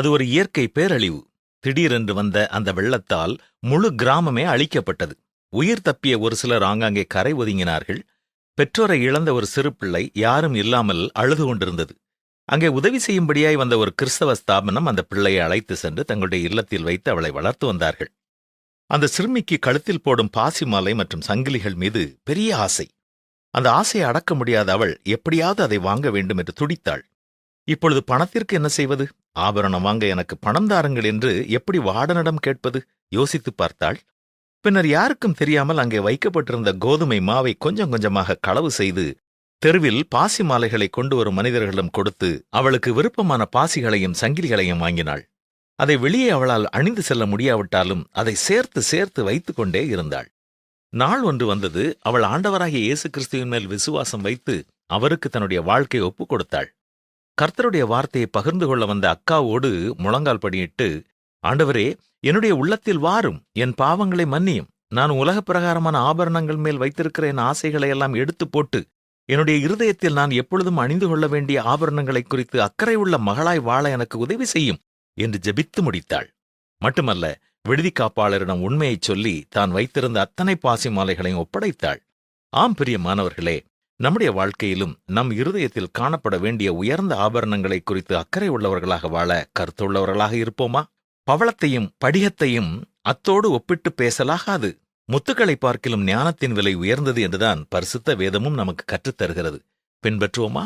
அது ஒரு இயற்கை பேரழிவு. திடீரென்று வந்த அந்த வெள்ளத்தால் முழு கிராமமே அழிக்கப்பட்டது. உயிர் தப்பிய ஒரு சிலர் ஆங்காங்கே கரை ஒதுங்கினார்கள். பெற்றோரை இழந்த ஒரு சிறு பிள்ளை யாரும் இல்லாமல் அழுது கொண்டிருந்தது. அங்கே உதவி செய்யும்படியாய் வந்த ஒரு கிறிஸ்தவ ஸ்தாபனம் அந்த பிள்ளையை அழைத்து சென்று தங்களுடைய இல்லத்தில் வைத்து அவளை வளர்த்து வந்தார்கள். அந்த சிறுமிக்கு கழுத்தில் போடும் பாசி மாலை மற்றும் சங்கிலிகள் மீது பெரிய ஆசை. அந்த ஆசையை அடக்க முடியாத அவள் எப்படியாவது அதை வாங்க வேண்டும் என்று துடித்தாள். இப்பொழுது பணத்திற்கு என்ன செய்வது? ஆபரணம் வாங்க எனக்கு பணம் தாருங்கள் என்று எப்படி வார்டனிடம் கேட்பது? யோசித்து பார்த்தாள். பின்னர் யாருக்கும் தெரியாமல் அங்கே வைக்கப்பட்டிருந்த கோதுமை மாவை கொஞ்சம் கொஞ்சமாக களவு செய்து தெருவில் பாசி மாலைகளை கொண்டு வரும் மனிதர்களிடம் கொடுத்து அவளுக்கு விருப்பமான பாசிகளையும் சங்கிலிகளையும் வாங்கினாள். அதை வெளியே அவளால் அணிந்து செல்ல முடியாவிட்டாலும் அதை சேர்த்து சேர்த்து வைத்து கொண்டே இருந்தாள். நாள் ஒன்று வந்தது. அவள் ஆண்டவராகிய இயேசு கிறிஸ்துவின் மேல் விசுவாசம் வைத்து அவருக்கு தன்னுடைய வாழ்க்கையை ஒப்புக் கொடுத்தாள். கர்த்தருடைய வார்த்தையை பகிர்ந்து கொள்ள வந்த அக்காவோடு முழங்கால் படியிட்டு, ஆண்டவரே, என்னுடைய உள்ளத்தில் வாரும், என் பாவங்களை மன்னியும், நான் உலகப் பிரகாரமான ஆபரணங்கள் மேல் வைத்திருக்கிற என் ஆசைகளை எல்லாம் எடுத்து போட்டு என்னுடைய இருதயத்தில் நான் எப்பொழுதும் அணிந்து கொள்ள வேண்டிய ஆபரணங்களை குறித்து அக்கறை உள்ள மகளாய் வாழ எனக்கு உதவி செய்யும் என்று ஜெபித்து முடித்தாள். மட்டுமல்ல, விடுதி காப்பாளரிடம் உண்மையைச் சொல்லி தான் வைத்திருந்த அத்தனை பாசி மாலைகளையும் ஒப்படைத்தாள். ஆம் பிரியமானவர்களே, நம்முடைய வாழ்க்கையிலும் நம் இருதயத்தில் காணப்பட வேண்டிய உயர்ந்த ஆபரணங்களை குறித்து அக்கறை உள்ளவர்களாக வாழ கருத்துள்ளவர்களாக இருப்போமா? பவளத்தையும் படிகத்தையும் அத்தோடு ஒப்பிட்டு பேசலாகாது. முத்துக்களை பார்க்கிலும் ஞானத்தின் விலை உயர்ந்தது என்றுதான் பரிசுத்த வேதமும் நமக்கு கற்றுத்தருகிறது. பின்பற்றுவோமா?